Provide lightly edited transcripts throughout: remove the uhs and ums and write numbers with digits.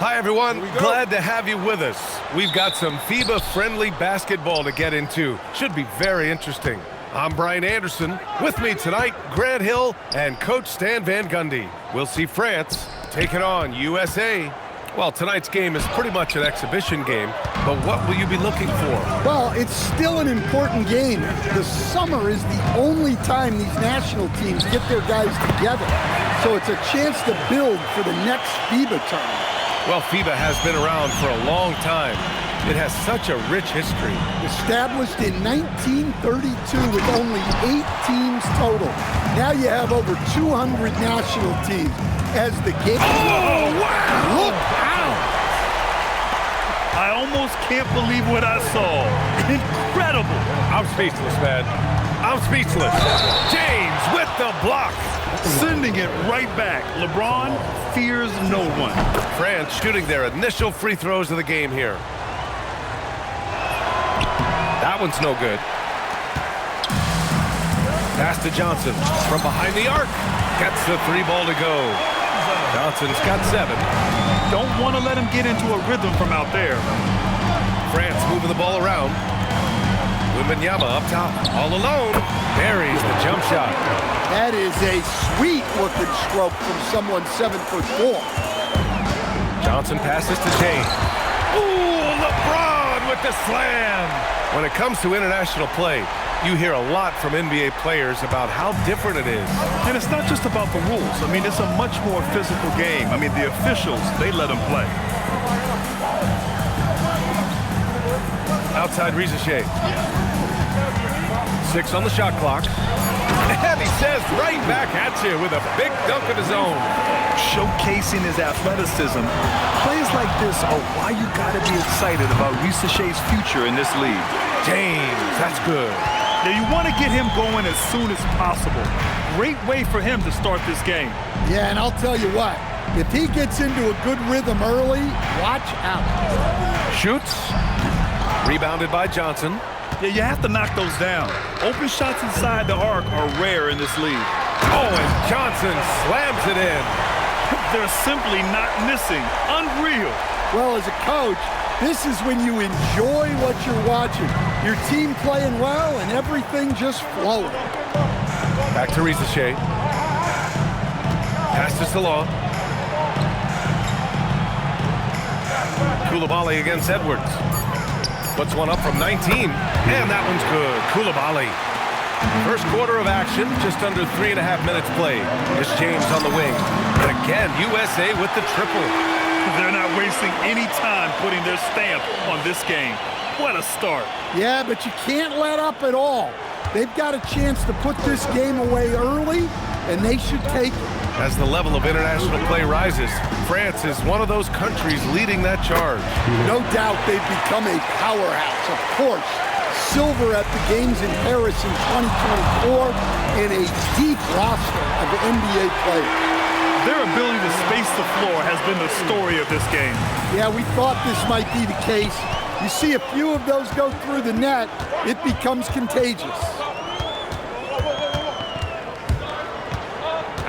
Hi, everyone. Glad to have you with us. We've got some FIBA-friendly basketball to get into. Should be very interesting. I'm Brian Anderson. With me tonight, Grant Hill and Coach Stan Van Gundy. We'll see France taking on USA. Well, tonight's game is pretty much an exhibition game, but what will you be looking for? Well, it's still an important game. The summer is the only time these national teams get their guys together. So it's a chance to build for the next FIBA tournament. Well, FIBA has been around for a long time. It has such a rich history. Established in 1932 with only 8 teams total. Now you have over 200 national teams as the game. Oh, wow! Look out! I almost can't believe what I saw. Incredible! I'm speechless, man. I'm speechless. James with the block. Sending it right back. LeBron fears no one. France shooting their initial free throws of the game here. That one's no good. Pass to Johnson from behind the arc. Gets the 3 ball to go. Johnson's got 7. Don't want to let him get into a rhythm from out there. France moving the ball around. Wembanyama up top, all alone. Buries the jump shot. That is a sweet-looking stroke from someone 7'4". Johnson passes to James. Ooh, LeBron with the slam. When it comes to international play, you hear a lot from NBA players about how different it is. And it's not just about the rules. I mean, it's a much more physical game. I mean, the officials, they let them play. Outside Rizichet. 6 on the shot clock. And he says right back at you with a big dunk of his own. Showcasing his athleticism. Plays like this are why you got to be excited about Rizichet's future in this league. James, that's good. Now, you want to get him going as soon as possible. Great way for him to start this game. Yeah, and I'll tell you what. If he gets into a good rhythm early, watch out. Shoots. Rebounded by Johnson. Yeah, you have to knock those down. Open shots inside the arc are rare in this league. Oh, and Johnson slams it in. They're simply not missing. Unreal. Well, as a coach, this is when you enjoy what you're watching. Your team playing well and everything just flowing. Back to Rizichet. Pass to Salah. Coulibaly against Edwards. Puts one up from 19, and that one's good. Coulibaly. First quarter of action, just under 3.5 minutes played. It's James on the wing. And again, USA with the triple. They're not wasting any time putting their stamp on this game. What a start. Yeah, but you can't let up at all. They've got a chance to put this game away early, and they should take it. As the level of international play rises, France is one of those countries leading that charge. No doubt they've become a powerhouse. Of course, silver at the games in Paris in 2024 and a deep roster of NBA players. Their ability to space the floor has been the story of this game. Yeah, we thought this might be the case. You see a few of those go through the net, it becomes contagious.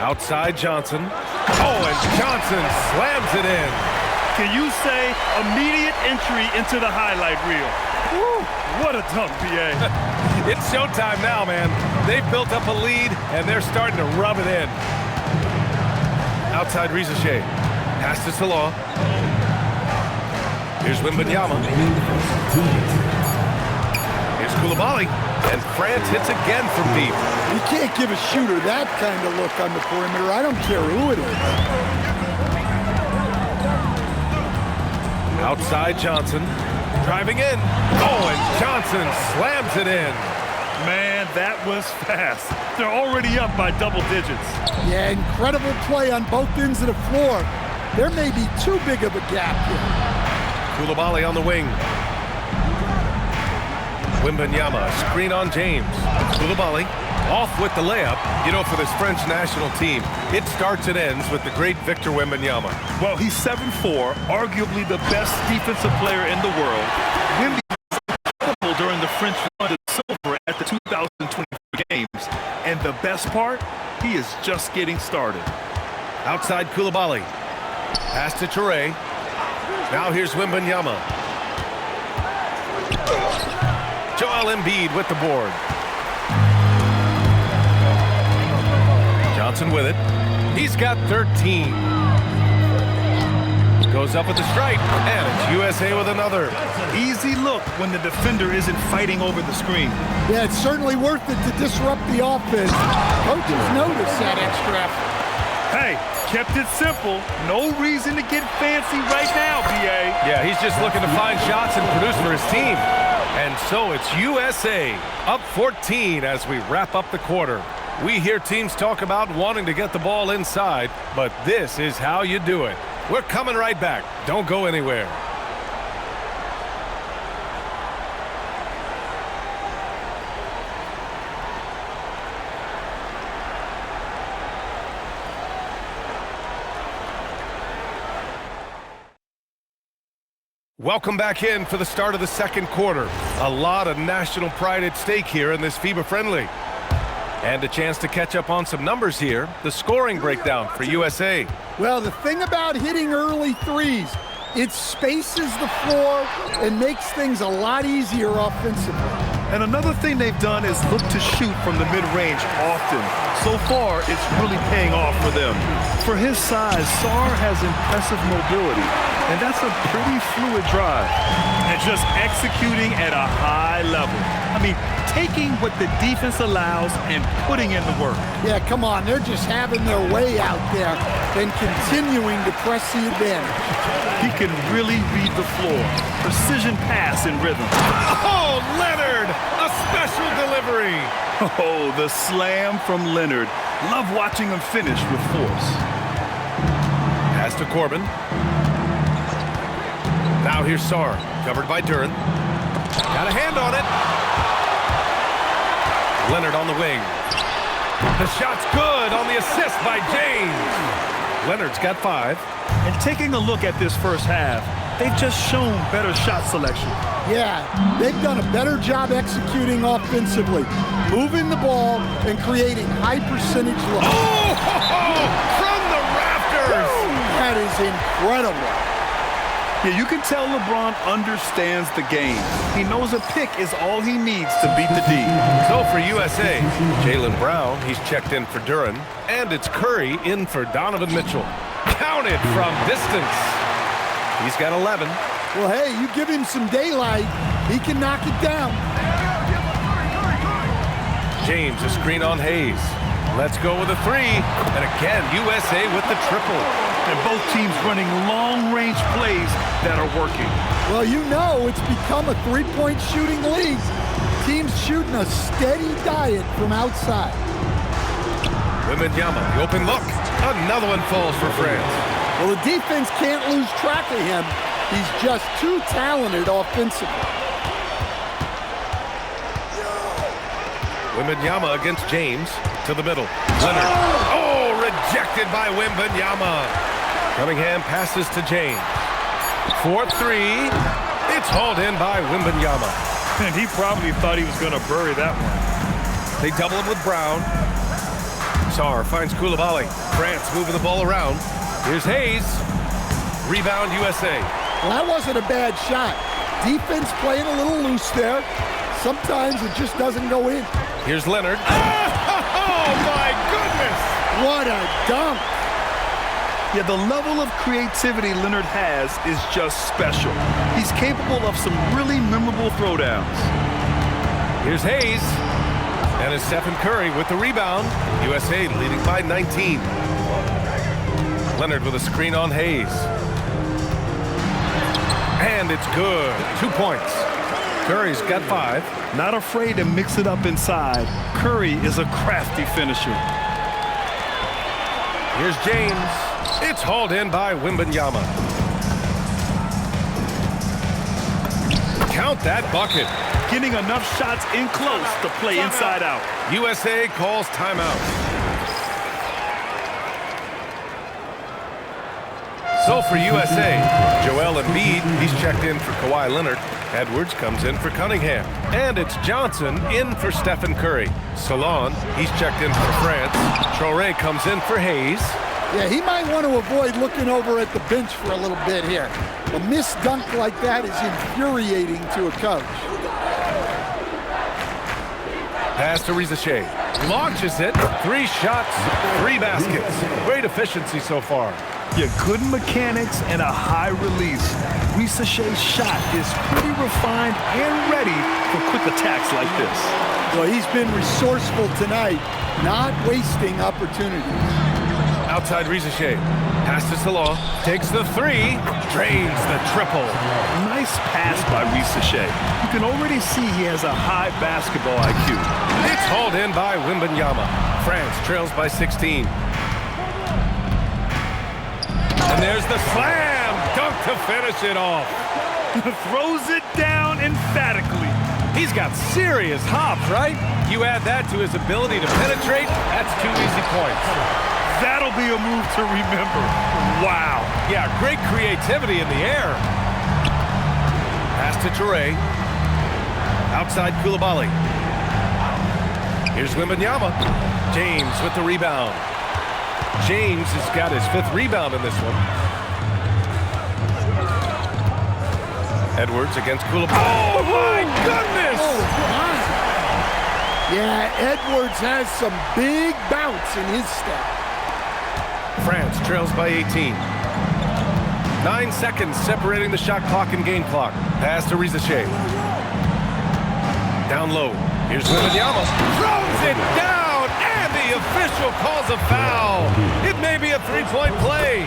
Outside Johnson. Oh, and Johnson slams it in. Can you say immediate entry into the highlight reel? Woo, what a dunk, PA. It's showtime now, man. They've built up a lead, and they're starting to rub it in. Outside Rizichet. Pass to Salah. Here's Wembanyama. Here's Coulibaly. And France hits again from deep. You can't give a shooter that kind of look on the perimeter. I don't care who it is. Outside Johnson. Driving in. Oh, and Johnson slams it in. Man, that was fast. They're already up by double digits. Yeah, incredible play on both ends of the floor. There may be too big of a gap here. Coulibaly on the wing. Wembanyama, screen on James. Coulibaly off with the layup. You know, for this French national team, it starts and ends with the great Victor Wembanyama. Well, he's 7'4", arguably the best defensive player in the world. Wembanyama during the French run to silver at the 2024 games. And the best part, he is just getting started. Outside Coulibaly. Pass to Touré. Now here's Wembanyama. Joel Embiid with the board. Johnson with it. He's got 13. Goes up with the strike, and it's USA with another. Easy look when the defender isn't fighting over the screen. Yeah, it's certainly worth it to disrupt the offense. Coaches notice that extra effort. Hey, kept it simple. No reason to get fancy right now, B.A. Yeah, he's just looking to find shots and produce for his team. And so it's USA up 14 as we wrap up the quarter. We hear teams talk about wanting to get the ball inside, but this is how you do it. We're coming right back. Don't go anywhere. Welcome back in for the start of the second quarter. A lot of national pride at stake here in this FIBA friendly. And a chance to catch up on some numbers here. The scoring breakdown for USA. Well, the thing about hitting early threes, it spaces the floor and makes things a lot easier offensively. And another thing they've done is look to shoot from the mid-range often. So far, it's really paying off for them. For his size, Sarr has impressive mobility, and that's a pretty fluid drive. And just executing at a high level. I mean, taking what the defense allows and putting in the work. Yeah, come on, they're just having their way out there and continuing to press the advantage. He can really read the floor. Precision pass and rhythm. Oh, Leonard! A special delivery! Oh, the slam from Leonard. Love watching him finish with force. Pass to Corbin. Now here's Sarr, covered by Duren. Got a hand on it. Leonard on the wing. The shot's good on the assist by James. Leonard's got 5. And taking a look at this first half, they've just shown better shot selection. Yeah, they've done a better job executing offensively, moving the ball and creating high percentage looks. Oh, from the rafters! That is incredible. Yeah, you can tell LeBron understands the game. He knows a pick is all he needs to beat the D. So for USA, Jaylen Brown, he's checked in for Duren, and it's Curry in for Donovan Mitchell. Counted from distance. He's got 11. Well, hey, you give him some daylight, he can knock it down. James, a screen on Hayes. Let's go with a 3. And again, USA with the triple. And both teams running long-range plays that are working. Well, you know it's become a three-point shooting league. Teams shooting a steady diet from outside. Wembanyama, the open look. Another one falls for France. Well, the defense can't lose track of him. He's just too talented offensively. Wembanyama against James to the middle. Leonard. Oh, rejected by Wembanyama. Cunningham passes to James. 4-3. It's hauled in by Wembanyama. And he probably thought he was going to bury that one. They double him with Brown. Sarr finds Koulibaly. France moving the ball around. Here's Hayes. Rebound USA. Well, that wasn't a bad shot. Defense playing a little loose there. Sometimes it just doesn't go in. Here's Leonard. Oh, my goodness! What a dunk! Yeah, the level of creativity Leonard has is just special. He's capable of some really memorable throwdowns. Here's Hayes. And it's Stephen Curry with the rebound. USA leading by 19. Leonard with a screen on Hayes. And it's good. 2 points. Curry's got 5. Not afraid to mix it up inside. Curry is a crafty finisher. Here's James. It's hauled in by Wembanyama. Count that bucket. Getting enough shots in close to play inside out. USA calls timeout. So for USA, Joel Embiid, he's checked in for Kawhi Leonard. Edwards comes in for Cunningham. And it's Johnson in for Stephen Curry. Salon, he's checked in for France. Traoré comes in for Hayes. Yeah, he might want to avoid looking over at the bench for a little bit here. A missed dunk like that is infuriating to a coach. Pass to Rizachet. Launches it. 3 shots, 3 baskets. Great efficiency so far. Yeah, good mechanics and a high release. Rizachet's shot is pretty refined and ready for quick attacks like this. Well, he's been resourceful tonight, not wasting opportunities. Outside Rizachet. Pass to Salah. Takes the 3. Drains the triple. Nice pass by Rizachet. You can already see he has a high basketball IQ. It's hauled in by Wembanyama. France trails by 16. And there's the slam dunk to finish it off. Throws it down emphatically. He's got serious hops, right? You add that to his ability to penetrate, that's 2 easy points. That'll be a move to remember. Wow. Yeah, great creativity in the air. Pass to Touré. Outside Koulibaly. Here's Wembanyama. James with the rebound. James has got his 5th rebound in this one. Edwards against Koulibaly. Oh, my goodness! Oh, my. Yeah, Edwards has some big bounce in his step. France trails by 18. 9 seconds separating the shot clock and game clock. Pass to Rizachet. Down low. Here's Wembanyama. Throws it down, and the official calls a foul. It may be a 3-point play.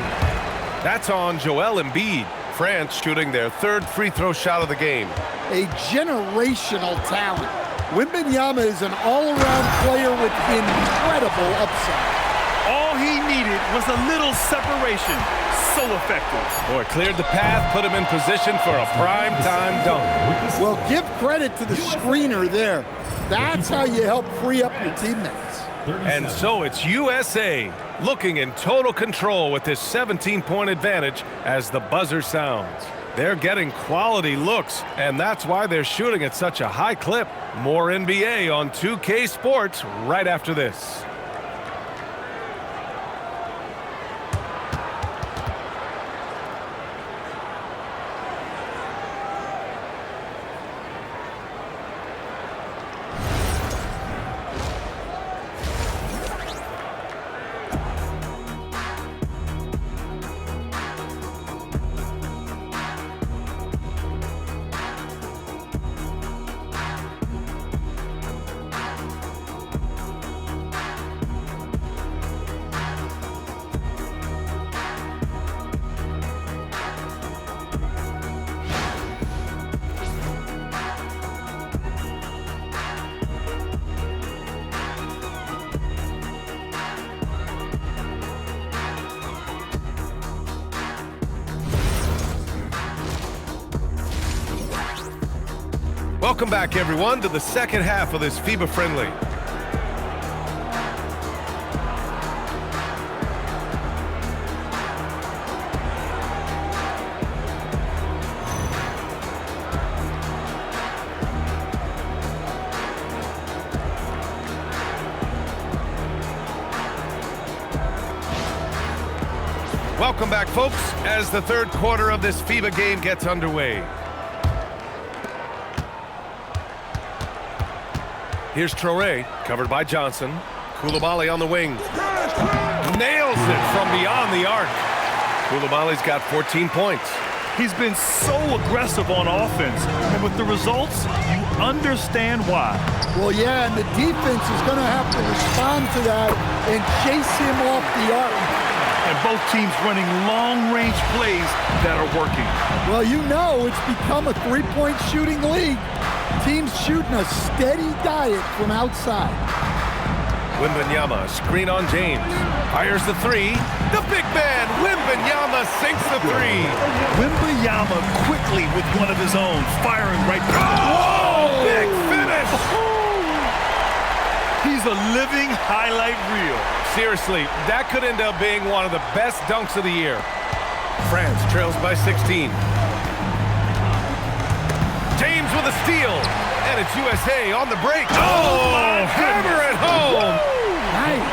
That's on Joel Embiid. France shooting their 3rd free throw shot of the game. A generational talent. Wembanyama is an all-around player with incredible upside. All he needed was a little separation. So effective. Boy, cleared the path, put him in position for a prime-time dunk. Well, give credit to the screener there. That's how you help free up your teammates. And so it's USA looking in total control with this 17-point advantage as the buzzer sounds. They're getting quality looks, and that's why they're shooting at such a high clip. More NBA on 2K Sports right after this. Welcome back, everyone, to the second half of this FIBA friendly. Welcome back, folks, as the 3rd quarter of this FIBA game gets underway. Here's Touré, covered by Johnson. Koulibaly on the wing. Nails it from beyond the arc. Koulibaly's got 14 points. He's been so aggressive on offense, and with the results, you understand why. Well, yeah, and the defense is going to have to respond to that and chase him off the arc. And both teams running long-range plays that are working. Well, you know it's become a 3-point shooting league. Teams shooting a steady diet from outside. Wembanyama, screen on James. Fires the 3. The big man, Wembanyama, sinks the 3. Wembanyama quickly with one of his own, firing right back. Oh, big finish! He's a living highlight reel. Seriously, that could end up being one of the best dunks of the year. France trails by 16. James with a steal, and it's USA on the break. Oh, hammer it home! Nice.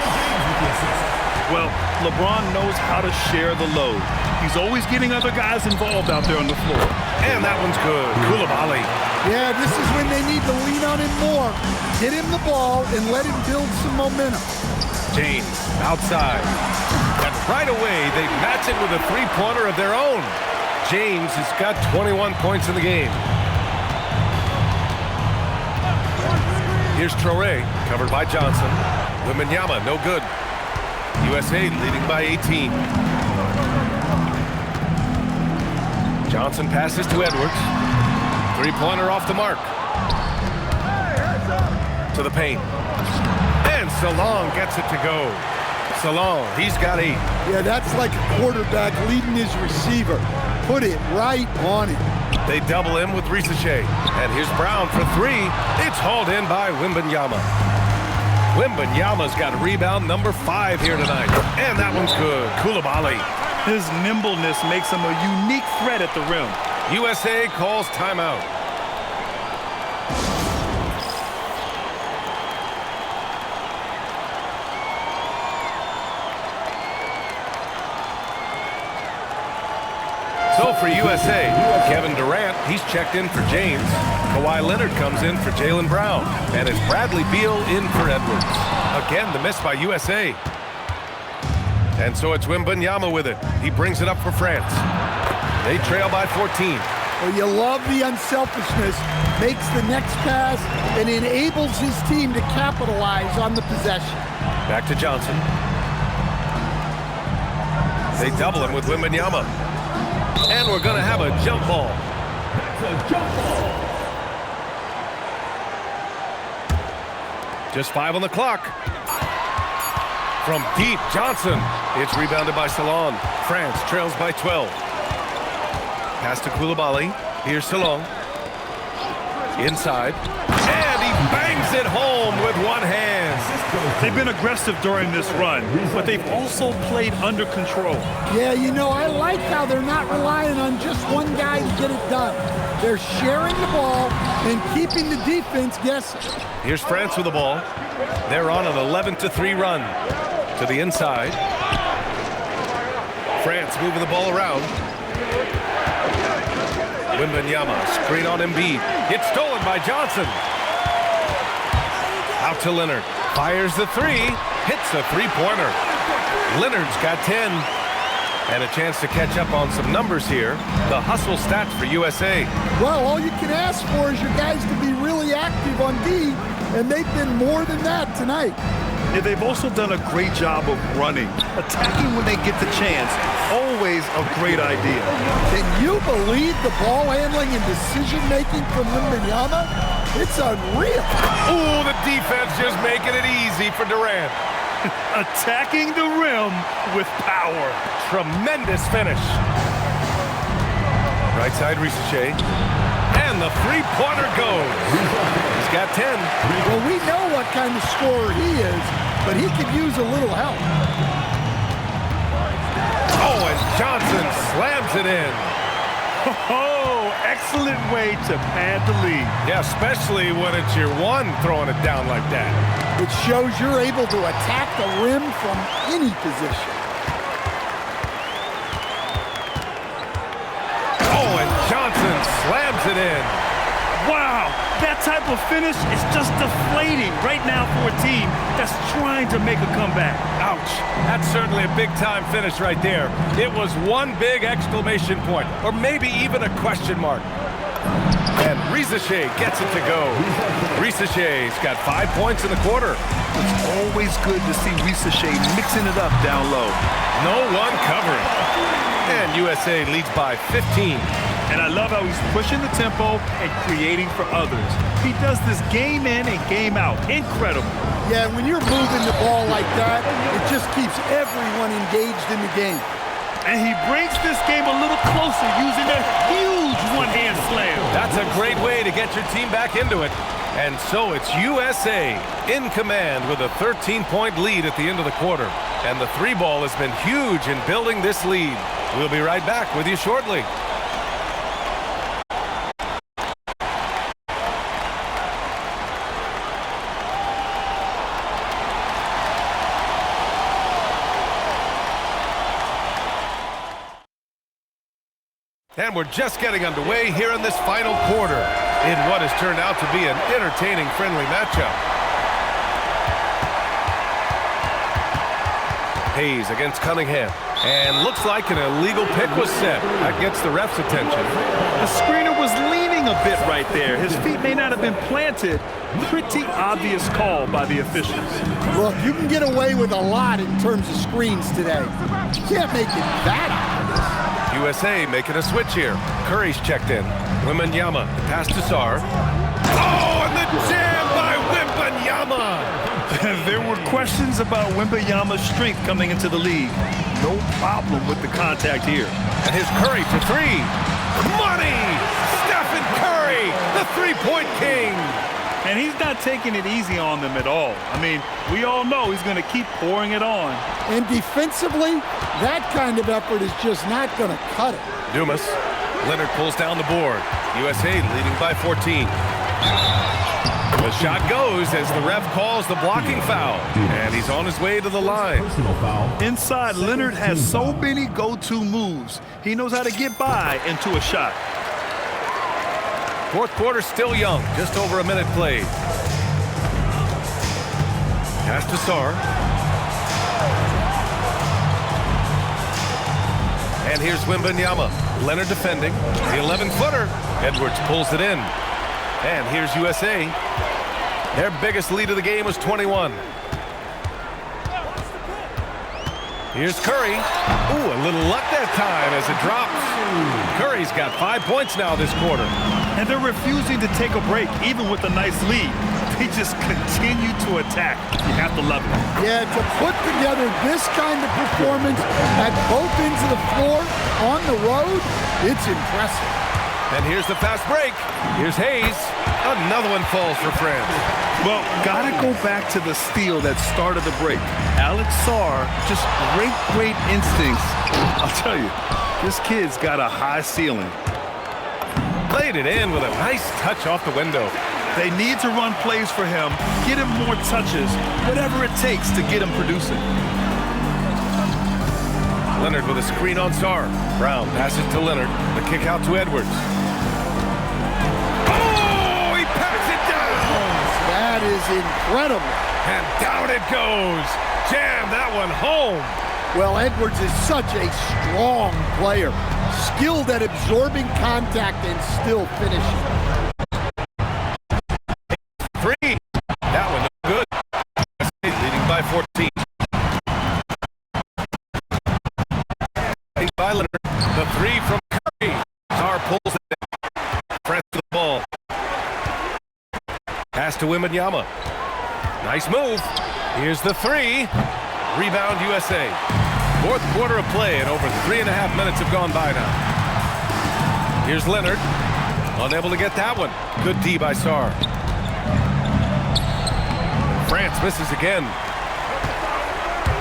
Well, LeBron knows how to share the load. He's always getting other guys involved out there on the floor. And that one's good. Koulibaly. Yeah, this is when they need to lean on him more. Get him the ball and let him build some momentum. James outside. And right away, they match it with a three-pointer of their own. James has got 21 points in the game. Here's Traoré, covered by Johnson. Wembanyama, no good. USA leading by 18. Johnson passes to Edwards. Three-pointer off the mark. To the paint. And Salon gets it to go. Salon, he's got 8. Yeah, that's like a quarterback leading his receiver. Put it right on him. They double him with Risache. And here's Brown for 3. It's hauled in by Wembanyama. Wembanyama's got rebound number 5 here tonight. And that one's good. Koulibaly. His nimbleness makes him a unique threat at the rim. USA calls timeout. So for USA, Kevin Durant, he's checked in for James. Kawhi Leonard comes in for Jaylen Brown. And it's Bradley Beal in for Edwards. Again, the miss by USA. And so it's Wembanyama with it. He brings it up for France. They trail by 14. Well, you love the unselfishness. Makes the next pass and enables his team to capitalize on the possession. Back to Johnson. They double him with Wembanyama. And we're going to have a jump ball. That's a jump ball. Just 5 on the clock. From deep, Johnson. It's rebounded by Salon. France trails by 12. Pass to Koulibaly. Here's Salon. Inside. And he bangs it home with one hand. They've been aggressive during this run, but they've also played under control. Yeah, you know, I like how they're not relying on just one guy to get it done. They're sharing the ball and keeping the defense guessing. Here's France with the ball. They're on an 11-3 run. To the inside. France moving the ball around. Wembanyama, screen on Embiid. It's stolen by Johnson. Out to Leonard. Fires the 3. Hits a three-pointer. Leonard's got 10. And a chance to catch up on some numbers here. The hustle stats for USA. Well, all you can ask for is your guys to be really active on D, and they've been more than that tonight. Yeah, they've also done a great job of running. Attacking when they get the chance. Always a great idea. Can you believe the ball handling and decision-making from Wembanyama? It's unreal. Ooh, the defense just making it easy for Durant. Attacking the rim with power. Tremendous finish. Right side, Risache. And the three-pointer goes. He's got 10. Well, we know what kind of scorer he is, but he could use a little help. Oh, and Johnson slams it in. Oh, excellent way to pad the lead. Yeah, especially when it's your one throwing it down like that. It shows you're able to attack the rim from any position. Oh, and Johnson slams it in. Wow, that type of finish is just deflating right now for a team that's trying to make a comeback. Ouch. That's certainly a big-time finish right there. It was one big exclamation point, or maybe even a question mark. And Risache gets it to go. Risache's got 5 points in the quarter. It's always good to see Risache mixing it up down low. No one covering. And USA leads by 15. And I love how he's pushing the tempo and creating for others. He does this game in and game out. Incredible. Yeah, when you're moving the ball like that, it just keeps everyone engaged in the game. And he brings this game a little closer using a huge one-hand slam. That's a great way to get your team back into it. And so it's USA in command with a 13-point lead at the end of the quarter. And the three ball has been huge in building this lead. We'll be right back with you shortly. And we're just getting underway here in this final quarter in what has turned out to be an entertaining, friendly matchup. Hayes against Cunningham. And looks like an illegal pick was set. That gets the ref's attention. The screener was leaning a bit right there. His feet may not have been planted. Pretty obvious call by the officials. Look, you can get away with a lot in terms of screens today. You can't make it that obvious. USA making a switch here. Curry's checked in. Wembanyama, the pass to Sarr. Oh, and the jam by Wembanyama! There were questions about Wembanyama's strength coming into the league. No problem with the contact here. And here's Curry for three. Money! Stephen Curry, the three-point king! And he's not taking it easy on them at all. I mean, we all know he's going to keep pouring it on. And defensively, that kind of effort is just not going to cut it. Dumas. Leonard pulls down the board. USA leading by 14. The shot goes as the ref calls the blocking foul. And he's on his way to the line. Inside, Leonard has so many go-to moves. He knows how to get by into a shot. Fourth quarter still young. Just over a minute played. Pass to Sarr. And here's Wembanyama. Leonard defending. The 11-footer. Edwards pulls it in. And here's USA. Their biggest lead of the game was 21. Here's Curry. Ooh, a little luck that time as it drops. Curry's got 5 points now this quarter. And they're refusing to take a break, even with a nice lead. They just continue to attack. You have to love it. Yeah, to put together this kind of performance at both ends of the floor on the road, it's impressive. And here's the fast break. Here's Hayes. Another one falls for France. Well, gotta go back to the steal that started the break. Alex Sarr, just great instincts. I'll tell you, this kid's got a high ceiling. Played it in with a nice touch off the window. They need to run plays for him, get him more touches, whatever it takes to get him producing. Leonard with a screen on Sarr. Brown passes to Leonard. The kick out to Edwards. Oh, he packs it down! That is incredible. And down it goes. Jam that one home. Well, Edwards is such a strong player. Skilled at absorbing contact and still finishing. Three. That one good. Leading by 14. By Leonard. The three from Curry. Sarr pulls it down. France to the ball. Pass to Wembanyama. Nice move. Here's the three. Rebound USA. Fourth quarter of play and over 3.5 minutes have gone by now. Here's Leonard. Unable to get that one. Good D by Sarr. France misses again.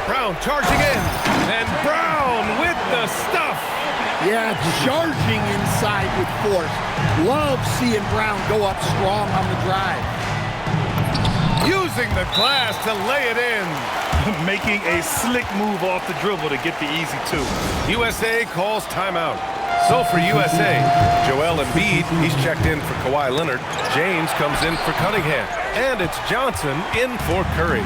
Brown charging in. And Brown with the stuff. Yeah, charging inside with force. Love seeing Brown go up strong on the drive. Using the glass to lay it in. Making a slick move off the dribble to get the easy two. USA calls timeout. So for USA, Joel Embiid, he's checked in for Kawhi Leonard. James comes in for Cunningham. And it's Johnson in for Curry.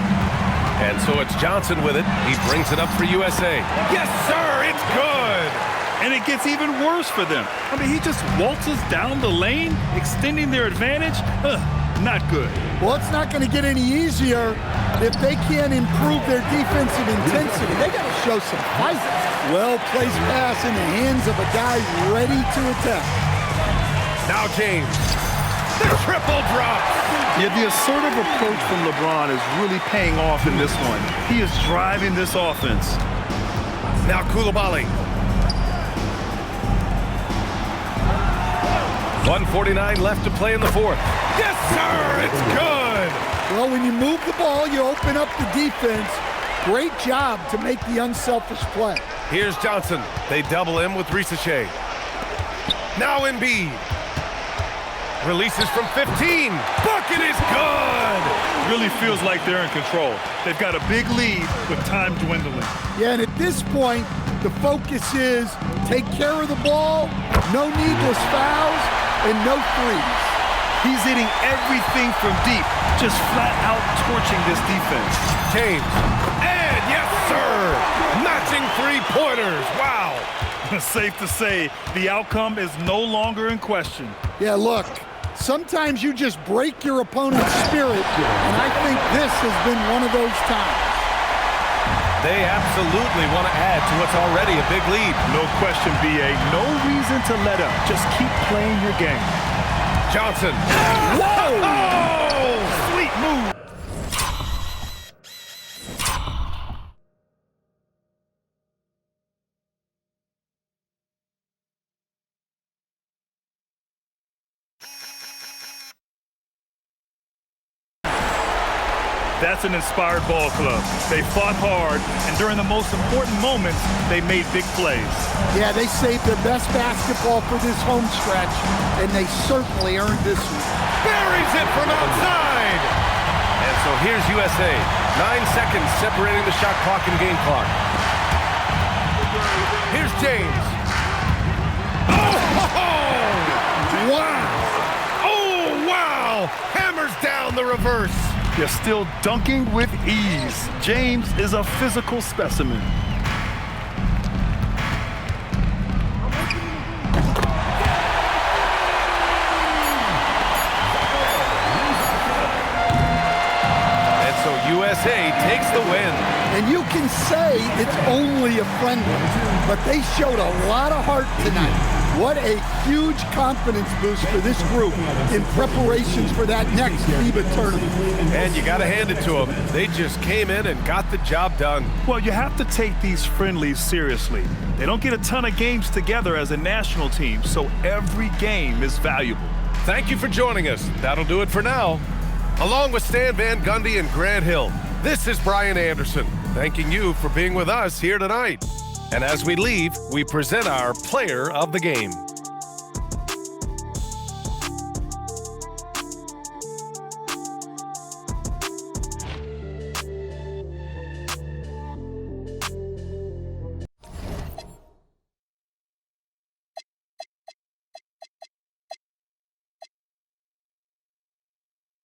And so it's Johnson with it. He brings it up for USA. Yes, sir, it's good. And it gets even worse for them. I mean, he just waltzes down the lane, extending their advantage. Not good. Well, it's not going to get any easier if they can't improve their defensive intensity. They got to show some fight. Well-placed pass in the hands of a guy ready to attack. Now James. The triple drop. Yeah, the assertive approach from LeBron is really paying off in this one. He is driving this offense. Now Koulibaly. 1:49 left to play in the fourth. Yes, sir, it's good. Well, when you move the ball, you open up the defense. Great job to make the unselfish play. Here's Johnson. They double him with Ricochet. Now Embiid. Releases from 15. Bucket is good. Really feels like they're in control. They've got a big lead with time dwindling. Yeah, and at this point, the focus is take care of the ball, no needless fouls, and no threes. He's hitting everything from deep, just flat out torching this defense. James, and yes, sir! Matching three-pointers, wow! Safe to say, the outcome is no longer in question. Yeah, look, sometimes you just break your opponent's spirit, and I think this has been one of those times. They absolutely want to add to what's already a big lead. No question, B.A. No reason to let up. Just keep playing your game. Johnson. Whoa! Oh, sweet move. That's an inspired ball club. They fought hard, and during the most important moments, they made big plays. Yeah, they saved their best basketball for this home stretch, and they certainly earned this one. Buries it from outside. And so here's USA. 9 seconds separating the shot clock and game clock. Here's James. Oh! Wow! Oh, wow! Hammers down the reverse. You're still dunking with ease. James is a physical specimen. And so USA takes the win. And you can say it's only a friendly, but they showed a lot of heart tonight. What a huge confidence boost for this group in preparations for that next FIBA tournament. And you got to hand it to them. They just came in and got the job done. Well, you have to take these friendlies seriously. They don't get a ton of games together as a national team, so every game is valuable. Thank you for joining us. That'll do it for now. Along with Stan Van Gundy and Grant Hill, this is Brian Anderson, thanking you for being with us here tonight. And as we leave, we present our player of the game.